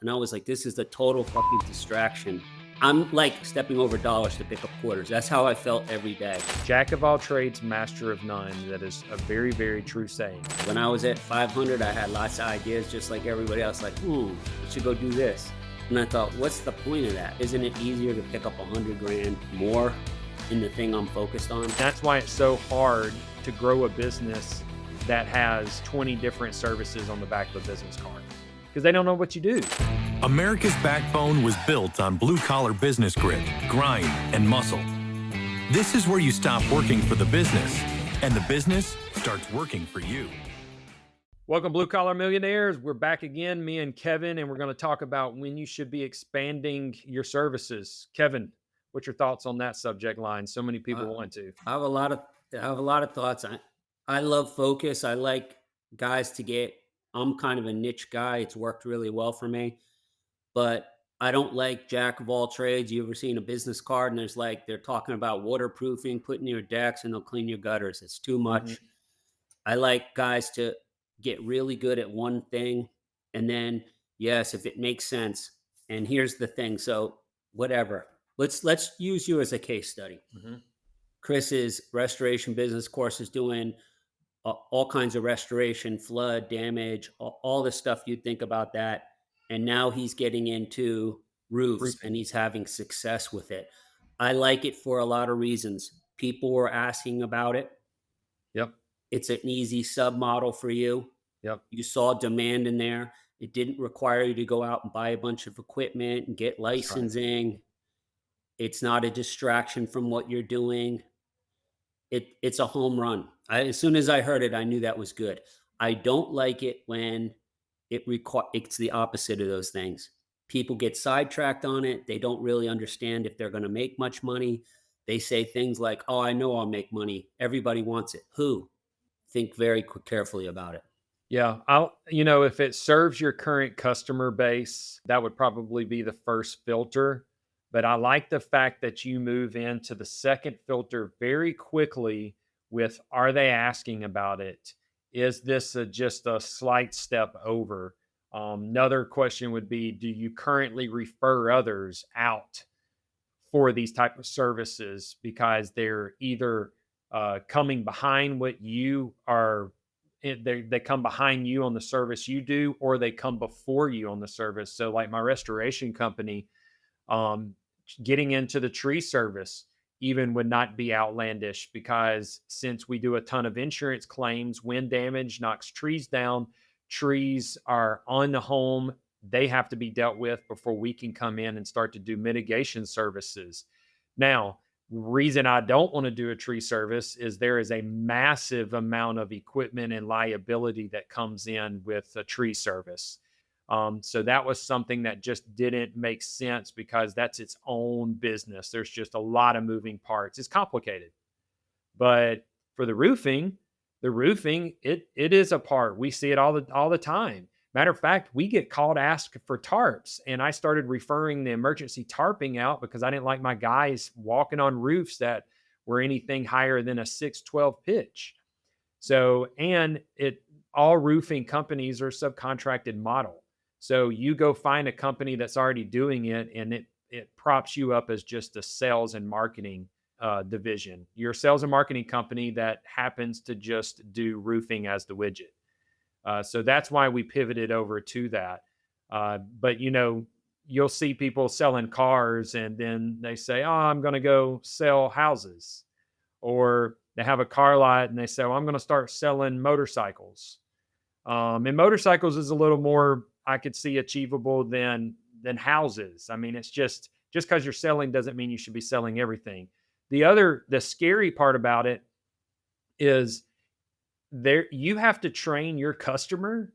And I was like, this is the total fucking distraction. I'm like stepping over dollars to pick up quarters. That's how I felt every day. Jack of all trades, master of none. That is a very, very true saying. When I was at 500, I had lots of ideas just like everybody else, like, we should go do this. And I thought, what's the point of that? Isn't it easier to pick up 100 grand more in the thing I'm focused on? That's why it's so hard to grow a business that has 20 different services on the back of a business card, because they don't know what you do. America's backbone was built on blue-collar business grit, grind, and muscle. This is where you stop working for the business, and the business starts working for you. Welcome, Blue Collar Millionaires. We're back again, me and Kevin, and we're going to talk about when you should be expanding your services. Kevin, what's your thoughts on that subject line? So many people want to. I have a lot of thoughts. I love focus. I like guys to get. I'm kind of a niche guy. It's worked really well for me. But I don't like jack of all trades. You ever seen a business card and they're talking about waterproofing, putting your decks, and they'll clean your gutters. It's too much. Mm-hmm. I like guys to get really good at one thing. And then, yes, if it makes sense. And here's the thing. So whatever, let's use you as a case study. Mm-hmm. Chris's restoration business course is doing all kinds of restoration, flood damage, all the stuff you'd think about that. And now he's getting into roofs and he's having success with it. I like it for a lot of reasons. People were asking about it. Yep. It's an easy sub model for you. Yep. You saw demand in there. It didn't require you to go out and buy a bunch of equipment and get licensing. Right. It's not a distraction from what you're doing. It's a home run. As soon as I heard it, I knew that was good. I don't like it when it's the opposite of those things. People get sidetracked on it. They don't really understand if they're going to make much money. They say things like, oh, I know I'll make money. Everybody wants it. Who? Think very carefully about it. Yeah. If it serves your current customer base, that would probably be the first filter. But I like the fact that you move into the second filter very quickly with, are they asking about it? Is this just a slight step over? Another question would be, do you currently refer others out for these type of services because they're either coming behind what you are, they come behind you on the service you do, or they come before you on the service. So like my restoration company, getting into the tree service even would not be outlandish, because since we do a ton of insurance claims, wind damage knocks trees down, trees are on the home, they have to be dealt with before we can come in and start to do mitigation services. Now, reason I don't want to do a tree service is there is a massive amount of equipment and liability that comes in with a tree service. So that was something that just didn't make sense, because that's its own business. There's just a lot of moving parts. It's complicated. But for the roofing, it is a part. We see it all the time. Matter of fact, we get called, asked for tarps, and I started referring the emergency tarping out because I didn't like my guys walking on roofs that were anything higher than a 612 pitch. So, and all roofing companies are subcontracted model. So you go find a company that's already doing it, and it props you up as just a sales and marketing division. You're a sales and marketing company that happens to just do roofing as the widget. So that's why we pivoted over to that. But you'll see people selling cars, and then they say, oh, I'm going to go sell houses. Or they have a car lot and they say, well, I'm going to start selling motorcycles. And motorcycles is a little more, I could see, achievable than houses. I mean, it's just because you're selling doesn't mean you should be selling everything. The scary part about it is you have to train your customer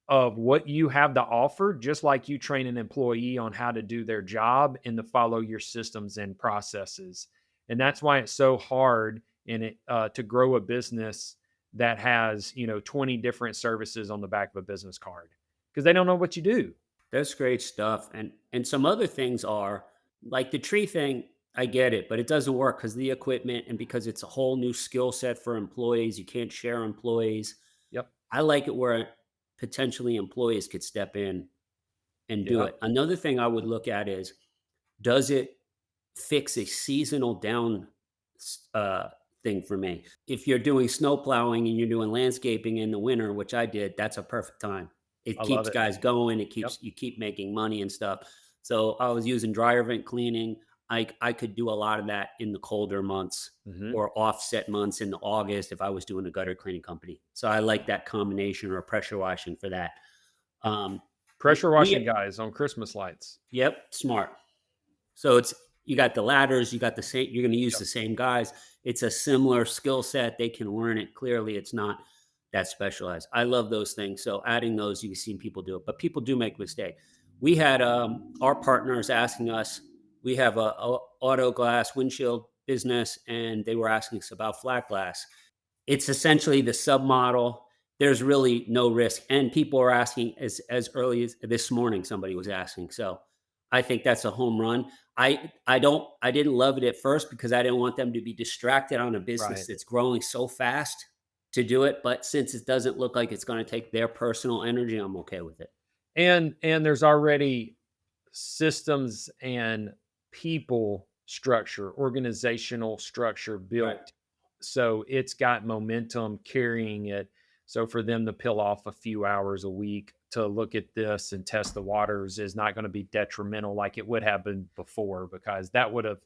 of what you have to offer, just like you train an employee on how to do their job and to follow your systems and processes. And that's why it's so hard to grow a business that has 20 different services on the back of a business card, because they don't know what you do. That's great stuff. And some other things are like the tree thing. I get it, but it doesn't work because the equipment, and because it's a whole new skill set for employees. You can't share employees. Yep. I like it where potentially employees could step in and do Yeah. it. Another thing I would look at is, does it fix a seasonal down thing for me? If you're doing snow plowing and you're doing landscaping in the winter, which I did, that's a perfect time. It I love keeps it. guys going. It Yep. keeps you keep making money and stuff. So I was using dryer vent cleaning. I could do a lot of that in the colder months Hmm. or offset months in the August if I was doing a gutter cleaning company. So I like that combination or pressure washing for that. Um, Pressure washing we guys on Christmas lights. Yep, smart. So it's you got the ladders, you got the same you're gonna use Yep. the same guys. It's a similar skill set. They can learn it. Clearly, it's not that specialized. I love those things. So adding those, you can see people do it, but people do make mistake. We had our partners asking us, we have a auto glass windshield business, and they were asking us about flat glass. It's essentially the submodel. There's really no risk, and people are asking as early as this morning. Somebody was asking, so I think that's a home run. I didn't love it at first because I didn't want them to be distracted on a business Right. that's growing so fast to do it. But since it doesn't look like it's going to take their personal energy, I'm okay with it. And there's already systems and people structure, organizational structure Right. built. So it's got momentum carrying it. So for them to peel off a few hours a week to look at this and test the waters is not going to be detrimental like it would have been before, because that would have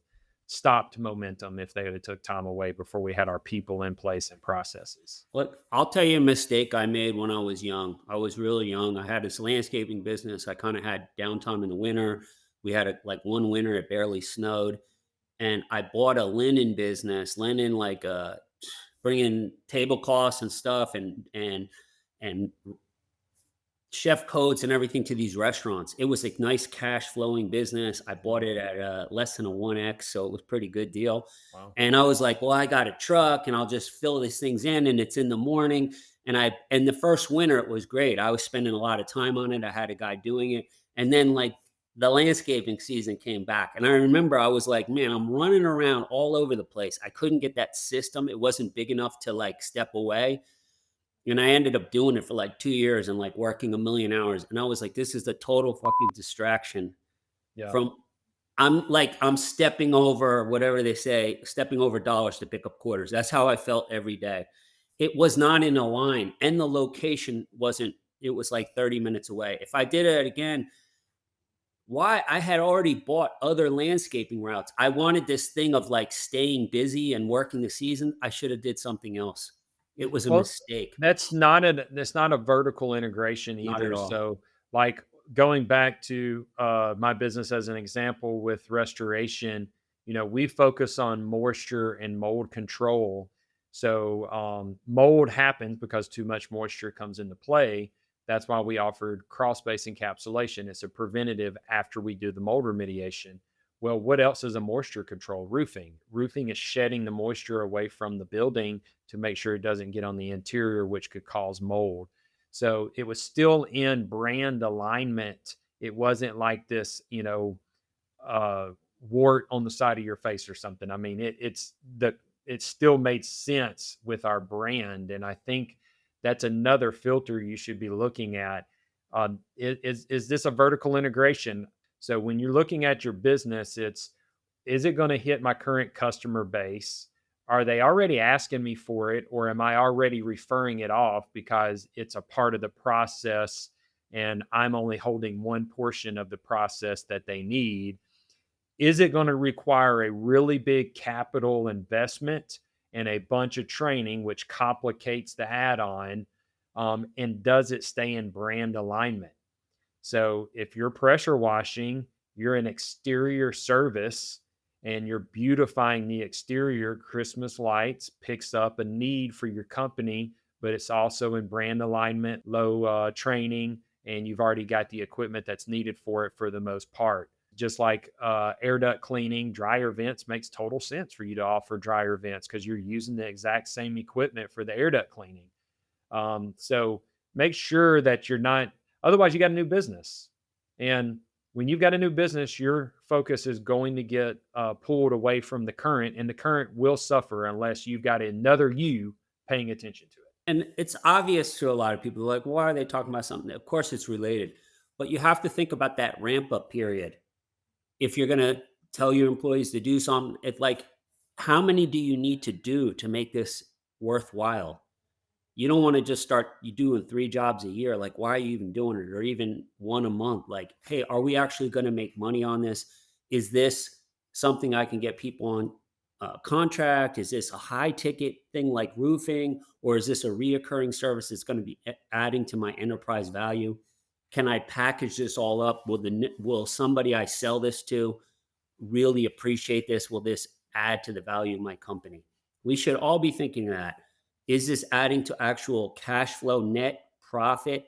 stopped momentum if they had took time away before we had our people in place and processes. Look, I'll tell you a mistake I made when I was young. I was really young. I had this landscaping business. I kind of had downtime in the winter. We had like one winter it barely snowed, and I bought a linen business, linen like bringing tablecloths and stuff, and chef coats and everything to these restaurants. It was a nice cash flowing business. I bought it at less than a 1x, so it was a pretty good deal. Wow. And I was like, well, I got a truck and I'll just fill these things in, and it's in the morning. And the first winter it was great. I was spending a lot of time on it. I had a guy doing it. And then like the landscaping season came back. And I remember I was like, man, I'm running around all over the place. I couldn't get that system. It wasn't big enough to like step away. And I ended up doing it for like 2 years and like working a million hours. And I was like, this is the total fucking distraction Yeah. from I'm stepping over whatever they say, stepping over dollars to pick up quarters. That's how I felt every day. It was not in a line, and the location wasn't, it was like 30 minutes away. If I did it again, why I had already bought other landscaping routes. I wanted this thing of like staying busy and working the season. I should have did something else. It was a Well, mistake. that's not a vertical integration Not at either. all. So, like going back to my business as an example with restoration, we focus on moisture and mold control. So, mold happens because too much moisture comes into play. That's why we offered crawl space encapsulation. It's a preventative after we do the mold remediation. Well, what else is a moisture control? Roofing. Roofing is shedding the moisture away from the building to make sure it doesn't get on the interior, which could cause mold. So it was still in brand alignment. It wasn't like this, uh, wart on the side of your face or something. I mean, it still made sense with our brand, and I think that's another filter you should be looking at. Is this a vertical integration? So when you're looking at your business, is it going to hit my current customer base? Are they already asking me for it, or am I already referring it off because it's a part of the process and I'm only holding one portion of the process that they need? Is it going to require a really big capital investment and a bunch of training, which complicates the add on? And does it stay in brand alignment? So if you're pressure washing, you're an exterior service and you're beautifying the exterior. Christmas lights picks up a need for your company, but it's also in brand alignment, low training, and you've already got the equipment that's needed for it for the most part. Just like air duct cleaning, dryer vents makes total sense for you to offer dryer vents because you're using the exact same equipment for the air duct cleaning. So make sure that you're not, otherwise you got a new business. And when you've got a new business, your focus is going to get pulled away from the current, and the current will suffer unless you've got another you paying attention to it. And it's obvious to a lot of people, like, why are they talking about something? Of course, it's related. but you have to think about that ramp up period. If you're going to tell your employees to do something, it's like, how many do you need to do to make this worthwhile? You don't want to just start you doing 3 jobs a year. Like, why are you even doing it? Or even 1 a month? Like, hey, are we actually going to make money on this? Is this something I can get people on contract? Is this a high ticket thing like roofing? Or is this a reoccurring service that's going to be adding to my enterprise value? Can I package this all up? Will somebody I sell this to really appreciate this? Will this add to the value of my company? We should all be thinking that. Is this adding to actual cash flow, net profit?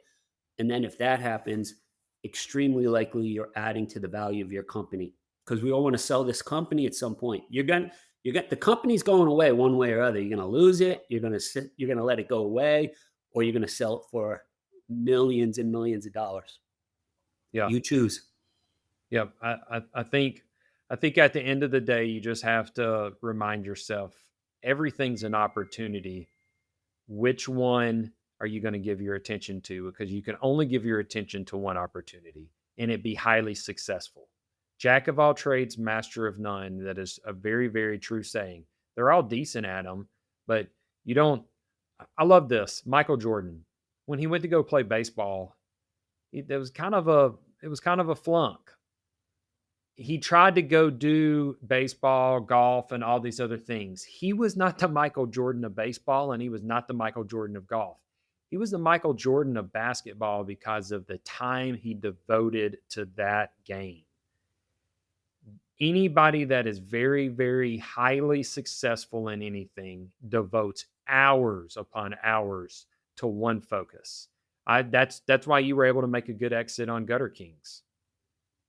And then if that happens, extremely likely you're adding to the value of your company, because we all want to sell this company at some point. The company's going away one way or other. You're going to lose it. You're going to let it go away, or you're going to sell it for millions and millions of dollars. Yeah. You choose. Yeah. I think at the end of the day, you just have to remind yourself everything's an opportunity. Which one are you going to give your attention to? Because you can only give your attention to one opportunity and it be highly successful. Jack of all trades, master of none. That is a very, very true saying. They're all decent at them, but you don't. I love this. Michael Jordan, when he went to go play baseball, it was kind of a flunk. He tried to go do baseball, golf, and all these other things. He was not the Michael Jordan of baseball, and he was not the Michael Jordan of golf. He was the Michael Jordan of basketball because of the time he devoted to that game. Anybody that is very, very highly successful in anything devotes hours upon hours to one focus. That's why you were able to make a good exit on Gutter Kings,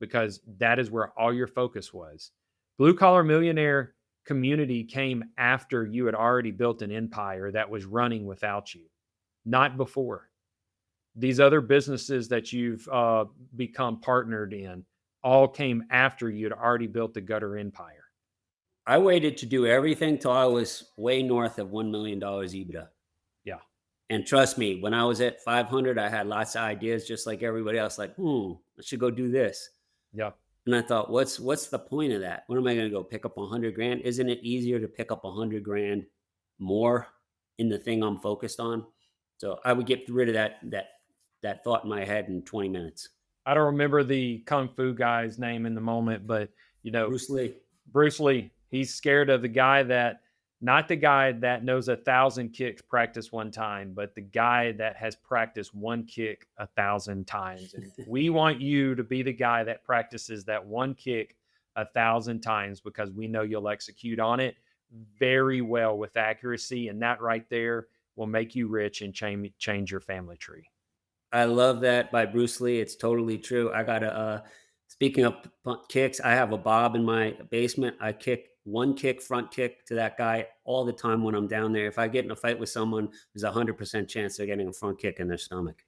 because that is where all your focus was. Blue Collar Millionaire community came after you had already built an empire that was running without you, not before. These other businesses that you've become partnered in all came after you had already built the Gutter empire. I waited to do everything till I was way north of $1 million EBITDA. Yeah. And trust me, when I was at 500, I had lots of ideas, just like everybody else. Like, I should go do this. Yeah. And I thought, what's the point of that? When am I going to go pick up 100 grand? Isn't it easier to pick up 100 grand more in the thing I'm focused on? So I would get rid of that thought in my head in 20 minutes. I don't remember the Kung Fu guy's name in the moment, but Bruce Lee, he's scared of not the guy that knows 1,000 kicks practice one time, but the guy that has practiced one kick 1,000 times. And we want you to be the guy that practices that one kick 1,000 times, because we know you'll execute on it very well with accuracy. And that right there will make you rich and change your family tree. I love that by Bruce Lee. It's totally true. I got speaking of kicks, I have a bob in my basement. I kick one kick, front kick to that guy all the time when I'm down there. If I get in a fight with someone, there's 100% chance they're getting a front kick in their stomach.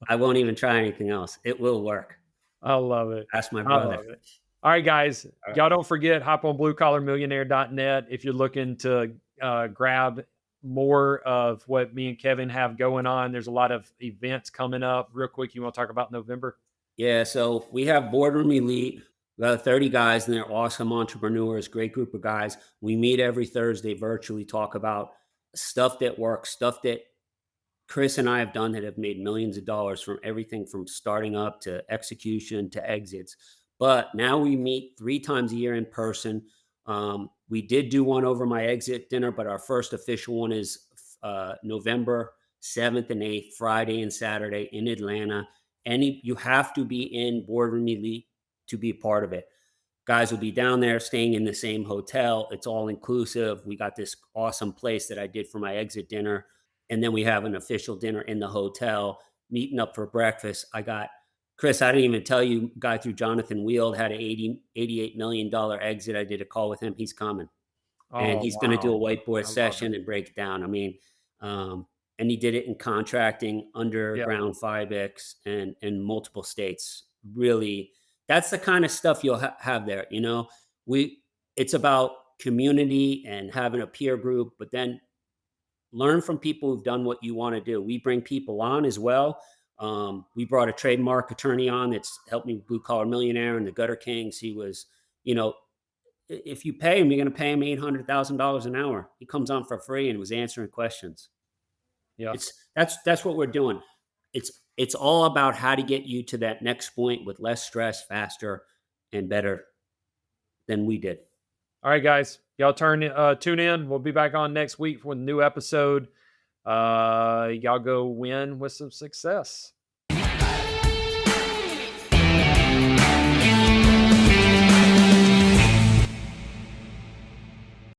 I won't even try anything else. It will work. I love it. Ask my brother. All right, guys. Y'all don't forget, hop on bluecollarmillionaire.net if you're looking to grab more of what me and Kevin have going on. There's a lot of events coming up. Real quick, you want to talk about November? Yeah, so we have Boardroom Elite. We got 30 guys, and they're awesome entrepreneurs, great group of guys. We meet every Thursday virtually, talk about stuff that works, stuff that Chris and I have done that have made millions of dollars, from everything from starting up to execution to exits. But now we meet 3 times a year in person. We did do one over my exit dinner, but our first official one is November 7th and 8th, Friday and Saturday in Atlanta. You have to be in Boardroom Elite to be a part of it. Guys will be down there staying in the same hotel. It's all inclusive. We got this awesome place that I did for my exit dinner. And then we have an official dinner in the hotel, meeting up for breakfast. I got Chris, I didn't even tell you, guy through Jonathan Wield had an $88 million exit. I did a call with him. He's coming. And he's going to do a whiteboard session and break it down. I mean, and he did it in contracting, underground FIBEX, and multiple states. Really, that's the kind of stuff you'll have there. It's about community and having a peer group, but then learn from people who've done what you want to do. We bring people on as well. We brought a trademark attorney on that's helped me with Blue Collar Millionaire and the Gutter Kings. He was, you know, if you pay him, you're going to pay him $800,000 an hour. He comes on for free and was answering questions. Yeah. That's what we're doing. It's all about how to get you to that next point with less stress, faster, and better than we did. All right, guys. Y'all tune in. We'll be back on next week with a new episode. Y'all go win with some success.